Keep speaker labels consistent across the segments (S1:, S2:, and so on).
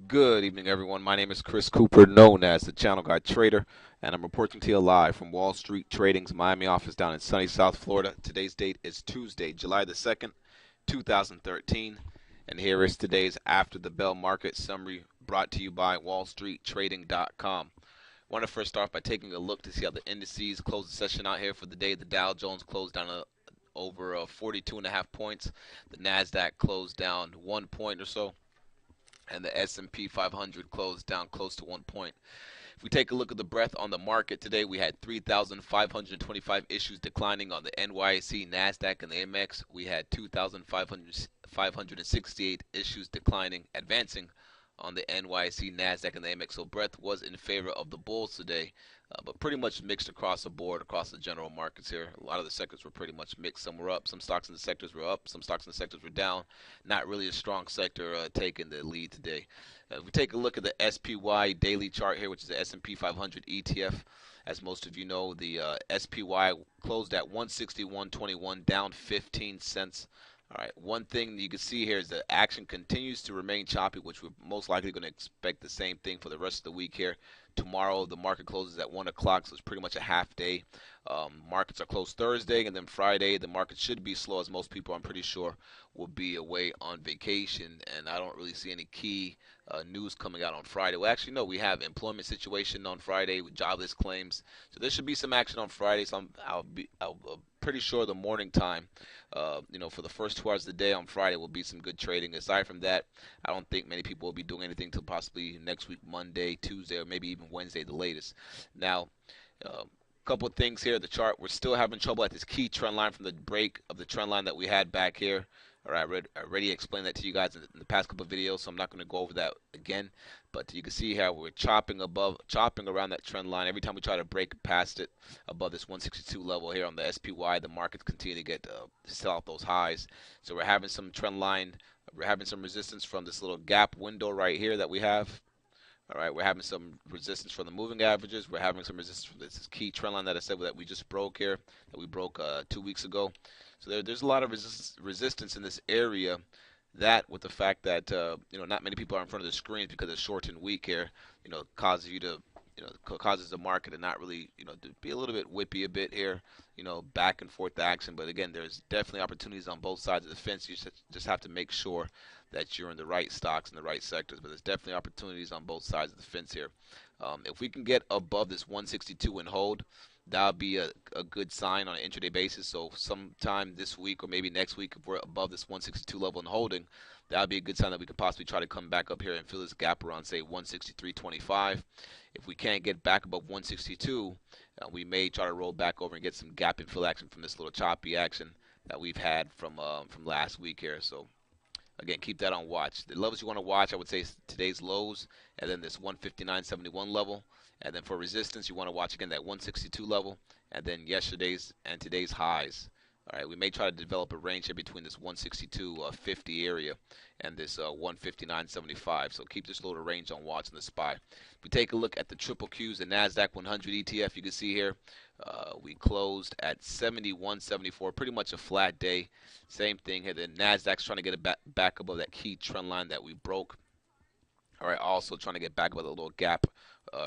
S1: Good evening, everyone. My name is Chris Cooper, known as the Channel Guy Trader, and I'm reporting to you live from Wall Street Trading's Miami office down in sunny South Florida. Today's date is Tuesday, July the 2nd, 2013, and here is today's After the Bell Market Summary brought to you by WallStreetTrading.com. I want to first start by taking a look to see how the indices closed the session out here for the day. The Dow Jones closed down over 42.5 points. The Nasdaq closed down 1 point or so, and the S&P 500 closed down close to 1 point. If we take a look at the breadth on the market today, we had 3,525 issues declining on the NYSE, Nasdaq, and the MX. We had 2,568 issues declining, advancing on the NYSE, Nasdaq, and the MX. So breadth was in favor of the bulls today, but pretty much mixed across the board, across the general markets here. A lot of the sectors were pretty much mixed. Some were up, some stocks in the sectors were up, some stocks in the sectors were down. Not really a strong sector taking the lead today. If we take a look at the SPY daily chart here, which is the S&P 500 ETF, as most of you know, the SPY closed at 161.21, down 15 cents. All right, one thing you can see here is that action continues to remain choppy, which we're most likely going to expect the same thing for the rest of the week here. Tomorrow, the market closes at 1 o'clock, so it's pretty much a half day. Markets are closed Thursday, and then Friday, the market should be slow, as most people, I'm pretty sure, will be away on vacation, and I don't really see any key news coming out on Friday. Well, actually, no, we have employment situation on Friday with jobless claims, so there should be some action on Friday. So I'll pretty sure the morning time, for the first 2 hours of the day on Friday will be some good trading. Aside from that, I don't think many people will be doing anything till possibly next week, Monday, Tuesday, or maybe even Wednesday, the latest. Now, couple of things here. The chart, we're still having trouble at this key trend line from the break of the trend line that we had back here. All right, I already explained that to you guys in the past couple of videos, so I'm not going to go over that again. But you can see how we're chopping around that trend line. Every time we try to break past it above this 162 level here on the SPY, the markets continue to get sell out those highs. So we're having some trend line, we're having some resistance from this little gap window right here that we have. All right, we're having some resistance from the moving averages. We're having some resistance from this key trend line that I said that we just broke here, that we broke 2 weeks ago. So there's a lot of resistance in this area. That, with the fact that not many people are in front of the screens because it's shortened week here, causes you to, causes the market to not really, to be a little bit whippy a bit here, back and forth action. But again, there's definitely opportunities on both sides of the fence. You just have to make sure that you're in the right stocks and the right sectors. But there's definitely opportunities on both sides of the fence here. If we can get above this 162 and hold, that would be a good sign on an intraday basis. So sometime this week or maybe next week, if we're above this 162 level and holding, that would be a good sign that we could possibly try to come back up here and fill this gap around, say, 163.25. If we can't get back above 162, we may try to roll back over and get some gap and fill action from this little choppy action that we've had from last week here. So again, keep that on watch. The levels you want to watch, I would say, is today's lows, and then this 159.71 level. And then for resistance, you want to watch, again, that 162 level, and then yesterday's and today's highs. All right, we may try to develop a range here between this 162.50 area and this 159.75. So keep this little range on watch in the SPY. If we take a look at the triple Qs, the NASDAQ 100 ETF, you can see here, we closed at 71.74, pretty much a flat day. Same thing here. The NASDAQ's trying to get it back above that key trend line that we broke. All right, also trying to get back above the little gap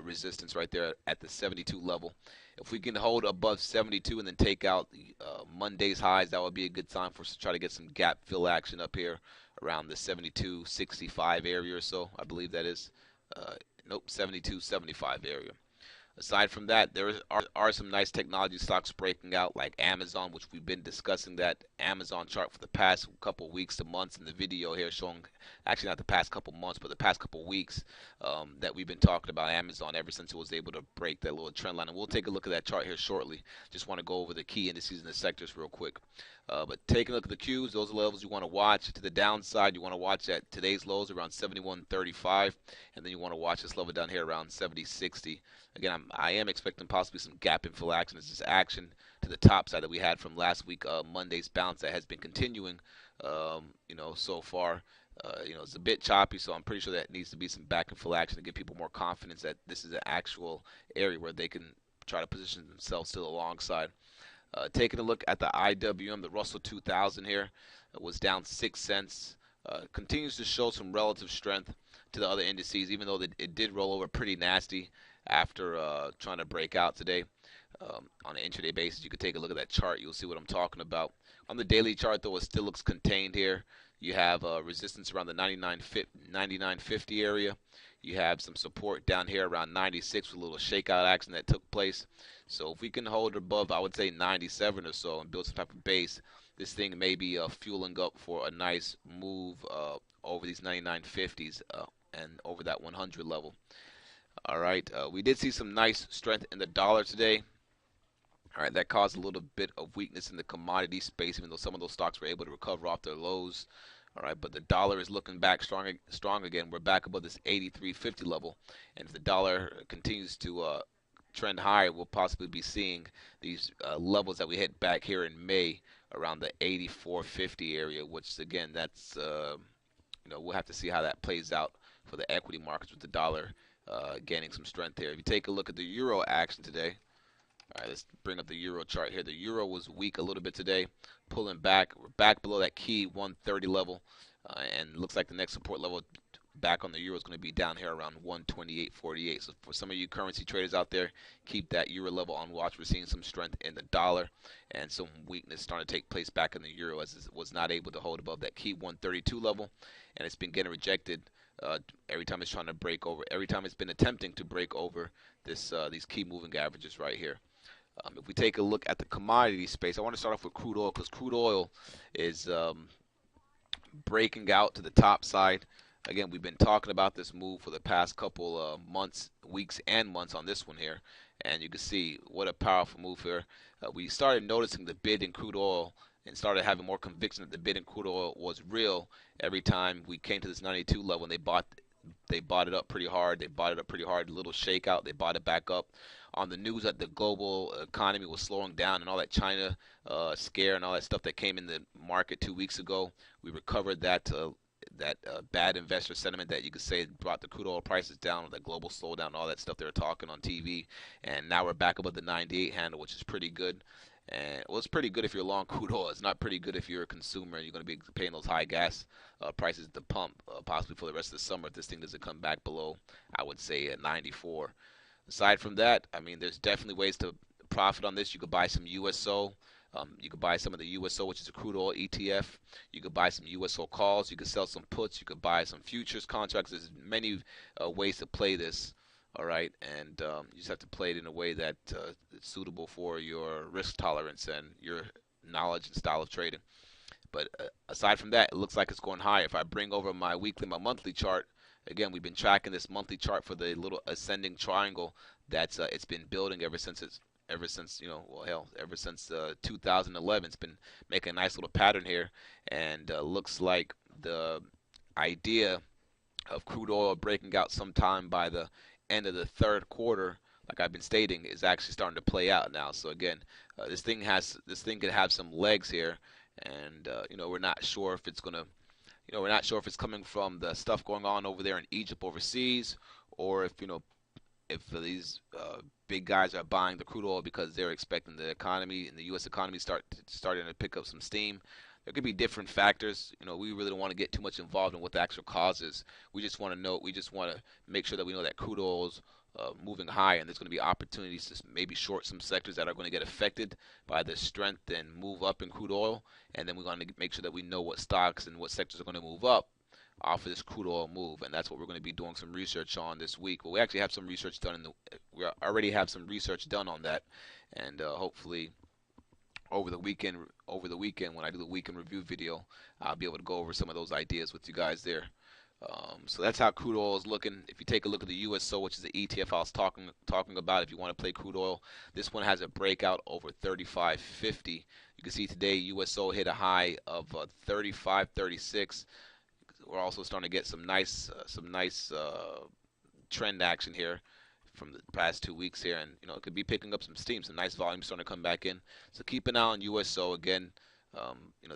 S1: resistance right there at the 72 level. If we can hold above 72 and then take out the Monday's highs, that would be a good sign for us to try to get some gap fill action up here around the 72.65 area or so. I believe that is, 72.75 area. Aside from that, there are some nice technology stocks breaking out, like Amazon, which we've been discussing that Amazon chart for the past couple weeks to months in the video here, showing, actually not the past couple months, but the past couple weeks that we've been talking about Amazon ever since it was able to break that little trend line. And we'll take a look at that chart here shortly. Just want to go over the key indices and the sectors real quick. But taking a look at the Qs, those are levels you want to watch. To the downside, you want to watch at today's lows around 71.35, and then you want to watch this level down here around 70.60. Again, I am expecting possibly some gap and fill action. It's just action to the top side that we had from last week, Monday's bounce that has been continuing, so far. It's a bit choppy, so I'm pretty sure that needs to be some back and fill action to give people more confidence that this is an actual area where they can try to position themselves to the long side. Taking a look at the IWM, the Russell 2000 here, was down 6 cents continues to show some relative strength to the other indices, even though it did roll over pretty nasty after trying to break out today. On an intraday basis, you could take a look at that chart. You'll see what I'm talking about. On the daily chart, though, it still looks contained here. You have resistance around the 99.50 area. You have some support down here around 96 with a little shakeout action that took place. So if we can hold above, I would say 97 or so and build some type of base, this thing may be fueling up for a nice move over these 99.50s and over that 100 level. All right, we did see some nice strength in the dollar today. All right, that caused a little bit of weakness in the commodity space, even though some of those stocks were able to recover off their lows. All right, but the dollar is looking back strong again. We're back above this 83.50 level, and if the dollar continues to trend higher, we'll possibly be seeing these levels that we hit back here in May around the 84.50 area, which again, that's we'll have to see how that plays out for the equity markets with the dollar gaining some strength here. If you take a look at the euro action today. All right, let's bring up the euro chart here. The euro was weak a little bit today, pulling back. We're back below that key 130 level, and looks like the next support level back on the euro is going to be down here around 128.48. So for some of you currency traders out there, keep that euro level on watch. We're seeing some strength in the dollar and some weakness starting to take place back in the euro as it was not able to hold above that key 132 level, and it's been getting rejected every time it's trying to break over. Every time it's been attempting to break over this these key moving averages right here. If we take a look at the commodity space, I want to start off with crude oil because crude oil is breaking out to the top side. Again, we've been talking about this move for the past couple months, weeks, and months on this one here. And you can see what a powerful move here. We started noticing the bid in crude oil and started having more conviction that the bid in crude oil was real every time we came to this 92 level and they bought it up pretty hard. They bought it up pretty hard. A little shakeout. They bought it back up. On the news that the global economy was slowing down and all that China scare and all that stuff that came in the market 2 weeks ago, we recovered that bad investor sentiment that you could say brought the crude oil prices down with the global slowdown and all that stuff they were talking on TV. And now we're back above the 98 handle, which is pretty good. And well, it's pretty good if you're long crude oil. It's not pretty good if you're a consumer and you're going to be paying those high gas prices at the pump, possibly for the rest of the summer if this thing doesn't come back below, I would say, at 94. Aside from that, I mean, there's definitely ways to profit on this. You could buy some USO. You could buy some of the USO, which is a crude oil ETF. You could buy some USO calls. You could sell some puts. You could buy some futures contracts. There's many ways to play this. All right, and you just have to play it in a way that is suitable for your risk tolerance and your knowledge and style of trading. But aside from that, it looks like it's going higher. If I bring over my weekly, my monthly chart, again, we've been tracking this monthly chart for the little ascending triangle that's it's been building ever since 2011. It's been making a nice little pattern here, and looks like the idea of crude oil breaking out sometime by the end of the third quarter, like I've been stating, is actually starting to play out now. So again, this thing could have some legs here, and we're not sure if it's gonna. We're not sure if it's coming from the stuff going on over there in Egypt overseas, or if these big guys are buying the crude oil because they're expecting the economy and the U.S. economy starting to pick up some steam. There could be different factors. We really don't want to get too much involved in what the actual cause is. We just want to make sure that we know that crude oil is moving high, and there's going to be opportunities to maybe short some sectors that are going to get affected by the strength and move up in crude oil, and then we're going to make sure that we know what stocks and what sectors are going to move up off of this crude oil move, and that's what we're going to be doing some research on this week. Well, we actually have some research done we already have some research done on that, and hopefully over the weekend when I do the weekend review video, I'll be able to go over some of those ideas with you guys there. So that's how crude oil is looking. If you take a look at the USO, which is the ETF I was talking about, if you want to play crude oil, this one has a breakout over 35.50. You can see today USO hit a high of 35.36. We're also starting to get some nice trend action here from the past 2 weeks here, and it could be picking up some steam, some nice volume starting to come back in. So keep an eye on USO again.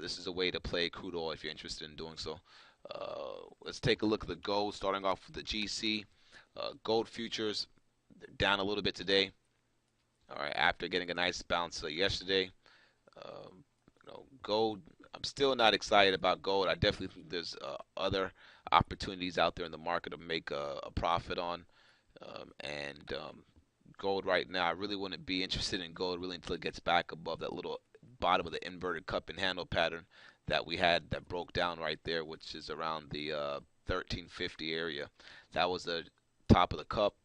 S1: This is a way to play crude oil if you're interested in doing so. Let's take a look at the gold, starting off with the GC. Gold futures down a little bit today. All right, after getting a nice bounce yesterday. Gold I'm still not excited about gold. I definitely think there's other opportunities out there in the market to make a profit on. And gold right now, I really wouldn't be interested in gold really until it gets back above that little bottom of the inverted cup and handle pattern that we had that broke down right there, which is around the 1350 area. That was the top of the cup.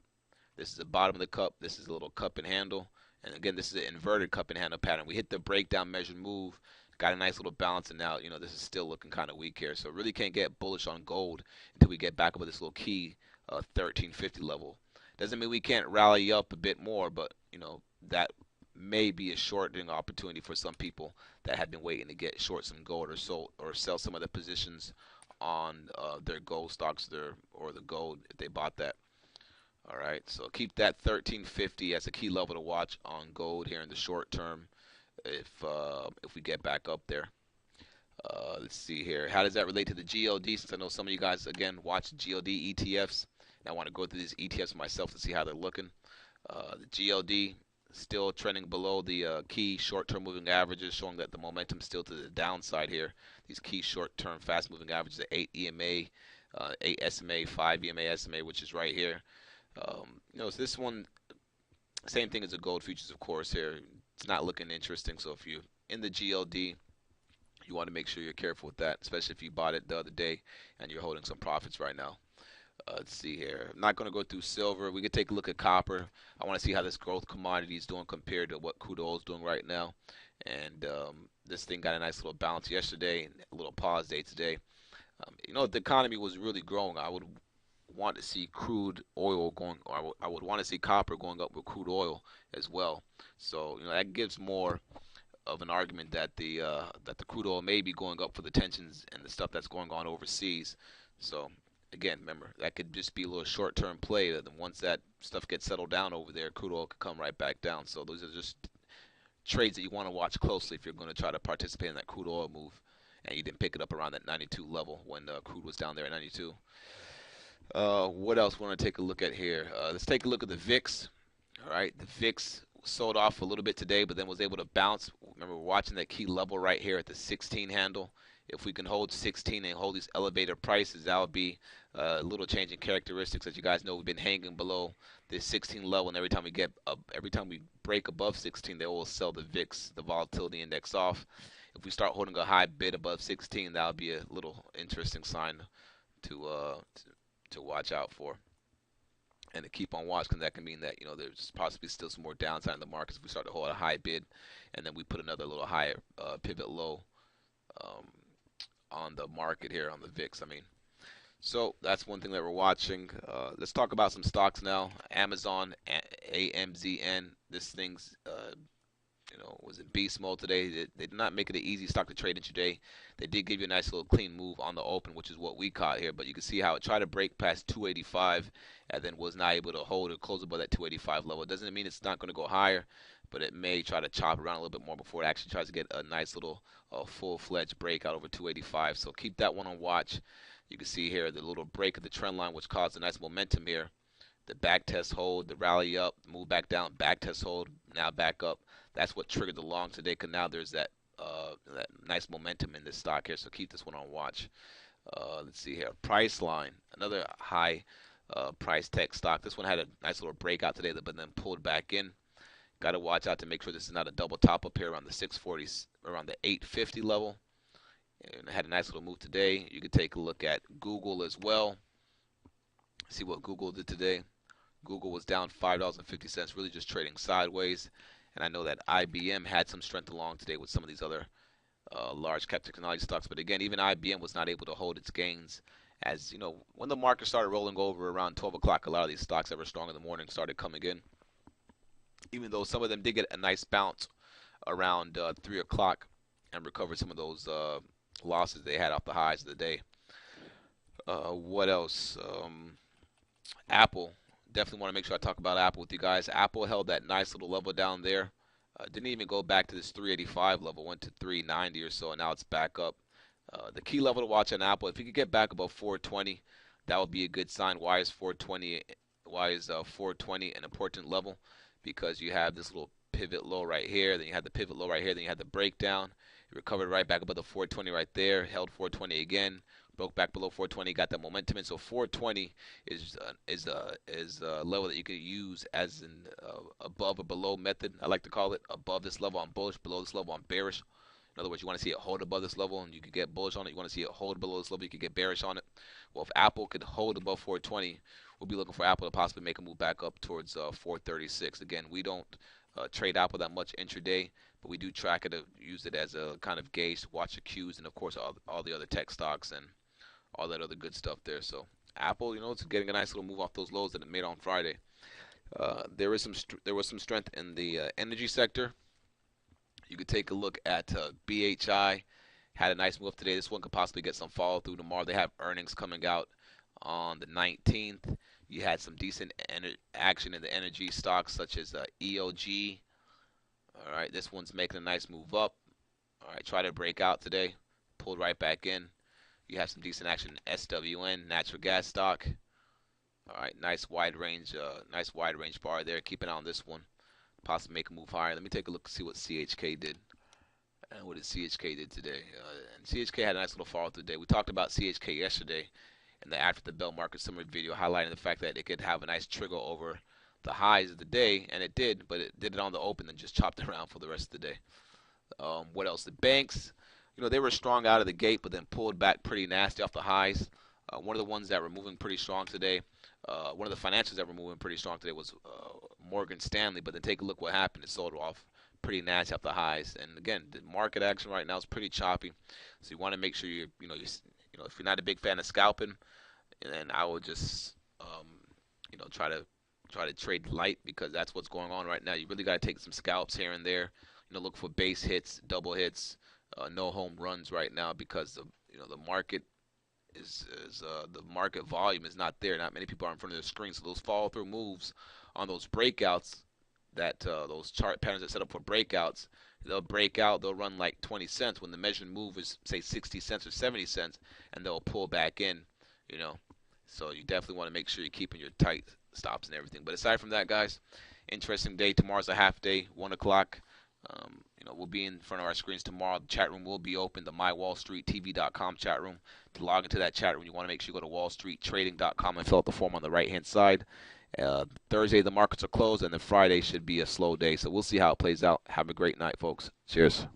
S1: This is the bottom of the cup. This is a little cup and handle. And again, this is an inverted cup and handle pattern. We hit the breakdown measured move, got a nice little bounce, and now, this is still looking kind of weak here. So really can't get bullish on gold until we get back up with this little key 1350 level. Doesn't mean we can't rally up a bit more, but, that may be a shorting opportunity for some people that have been waiting to get short some gold or sell some of the positions on their gold stocks or the gold if they bought that. All right, so keep that 1350 as a key level to watch on gold here in the short term if we get back up there. Let's see here. How does that relate to the GLD? Since I know some of you guys, again, watch GLD ETFs. And I want to go through these ETFs myself to see how they're looking. The GLD still trending below the key short-term moving averages, showing that the momentum still to the downside here. These key short-term fast-moving averages, the 8 EMA, 8 SMA, 5 EMA SMA, which is right here. So this one, same thing as the gold futures, of course, here. It's not looking interesting. So if you're in the GLD, you want to make sure you're careful with that, especially if you bought it the other day and you're holding some profits right now. Let's see here. I'm not going to go through silver. We could take a look at copper. I want to see how this growth commodity is doing compared to what crude oil is doing right now. And this thing got a nice little bounce yesterday and a little pause day today. If the economy was really growing, I would want to see crude oil going, or I would want to see copper going up with crude oil as well. So that gives more of an argument that the crude oil may be going up for the tensions and the stuff that's going on overseas. So again, remember, that could just be a little short-term play. That once that stuff gets settled down over there, crude oil could come right back down. So those are just trades that you want to watch closely if you're going to try to participate in that crude oil move, and you didn't pick it up around that 92 level when crude was down there at 92. What else we want to take a look at here? Let's take a look at the VIX. All right, the VIX sold off a little bit today, but then was able to bounce. Remember, we're watching that key level right here at the 16 handle. If we can hold 16 and hold these elevated prices, that would be a little change in characteristics. As you guys know, we've been hanging below this 16 level, and every time we break above 16, they will sell the VIX, the volatility index, off. If we start holding a high bid above 16, that would be a little interesting sign to watch out for, and to keep on watch, because that can mean that there's possibly still some more downside in the markets if we start to hold a high bid, and then we put another little higher pivot low on the market here on the VIX. So that's one thing that we're watching. Let's talk about some stocks now. Amazon, AMZN. This thing's was in beast mode today. They did not make it an easy stock to trade in today. They did give you a nice little clean move on the open, which is what we caught here. But you can see how it tried to break past 285 and then was not able to hold or close above that 285 level. It doesn't mean it's not going to go higher, but it may try to chop around a little bit more before it actually tries to get a nice little full-fledged breakout over 285. So keep that one on watch. You can see here the little break of the trend line, which caused a nice momentum here. The back test hold, the rally up, move back down, back test hold, now back up. That's what triggered the long today, because now there's that nice momentum in this stock here. So keep this one on watch. Let's see here. Priceline, another high price tech stock. This one had a nice little breakout today, but then pulled back in. Got to watch out to make sure this is not a double top up here around the 640s, around the 850 level. And it had a nice little move today. You could take a look at Google as well. See what Google did today. Google was down $5.50, really just trading sideways. And I know that IBM had some strength along today with some of these other large cap technology stocks. But again, even IBM was not able to hold its gains. As when the market started rolling over around 12 o'clock, a lot of these stocks that were strong in the morning started coming in. Even though some of them did get a nice bounce around 3 o'clock and recovered some of those losses they had off the highs of the day. What else? Apple. Definitely want to make sure I talk about Apple with you guys. Apple held that nice little level down there. Didn't even go back to this 385 level. Went to 390 or so, and now it's back up. The key level to watch on Apple, if you could get back above 420, that would be a good sign. Why is 420? Why is 420 an important level? Because you have this little pivot low right here, then you have the pivot low right here, then you have the breakdown, It recovered right back above the 420 right there, held 420 again, broke back below 420, got that momentum in. So 420 is a level that you could use as an above or below method. I like to call it above this level on bullish, below this level on bearish. In other words, you want to see it hold above this level and you could get bullish on it. You want to see it hold below this level, you could get bearish on it. Well, if Apple could hold above 420, we'll be looking for Apple to possibly make a move back up towards 436. Again, we don't trade Apple that much intraday, but we do track it, use it as a kind of gauge to watch the cues and, of course, all the other tech stocks and all that other good stuff there. So Apple, it's getting a nice little move off those lows that it made on Friday. There was some strength in the energy sector. You could take a look at BHI. Had a nice move today. This one could possibly get some follow through tomorrow. They have earnings coming out on the 19th. You had some decent action in the energy stocks such as EOG. All right, this one's making a nice move up. All right, try to break out today. Pulled right back in. You have some decent action in SWN, natural gas stock. All right, nice wide range bar there. Keep an eye on this one. Possibly make a move higher. Let me take a look and see what CHK did. And what did CHK did today? And CHK had a nice little fall through today. We talked about CHK yesterday in the after the bell market summary video, highlighting the fact that it could have a nice trigger over the highs of the day, and it did, but it did it on the open and just chopped around for the rest of the day. What else? The banks, they were strong out of the gate, but then pulled back pretty nasty off the highs. One of the ones that were moving pretty strong today, one of the financials that were moving pretty strong today was Morgan Stanley, but then take a look what happened. It sold off pretty nasty off the highs. And again, the market action right now is pretty choppy, so you want to make sure if you're not a big fan of scalping, then I would just try to trade light, because that's what's going on right now. You really got to take some scalps here and there. Look for base hits, double hits, no home runs right now, because the market the market volume is not there. Not many people are in front of their screen, so those follow through moves on those breakouts, that those chart patterns that set up for breakouts, they'll break out, they'll run like 20 cents when the measured move is say 60 cents or 70 cents, and they'll pull back in. So you definitely want to make sure you're keeping your tight stops and everything. But aside from that, guys, interesting day. Tomorrow's a half day, 1 o'clock. We'll be in front of our screens tomorrow. The chat room will be open, the mywallstreettv.com chat room. To log into that chat room, you want to make sure you go to wallstreettrading.com and fill out the form on the right-hand side. Thursday, the markets are closed, and then Friday should be a slow day. So we'll see how it plays out. Have a great night, folks. Cheers.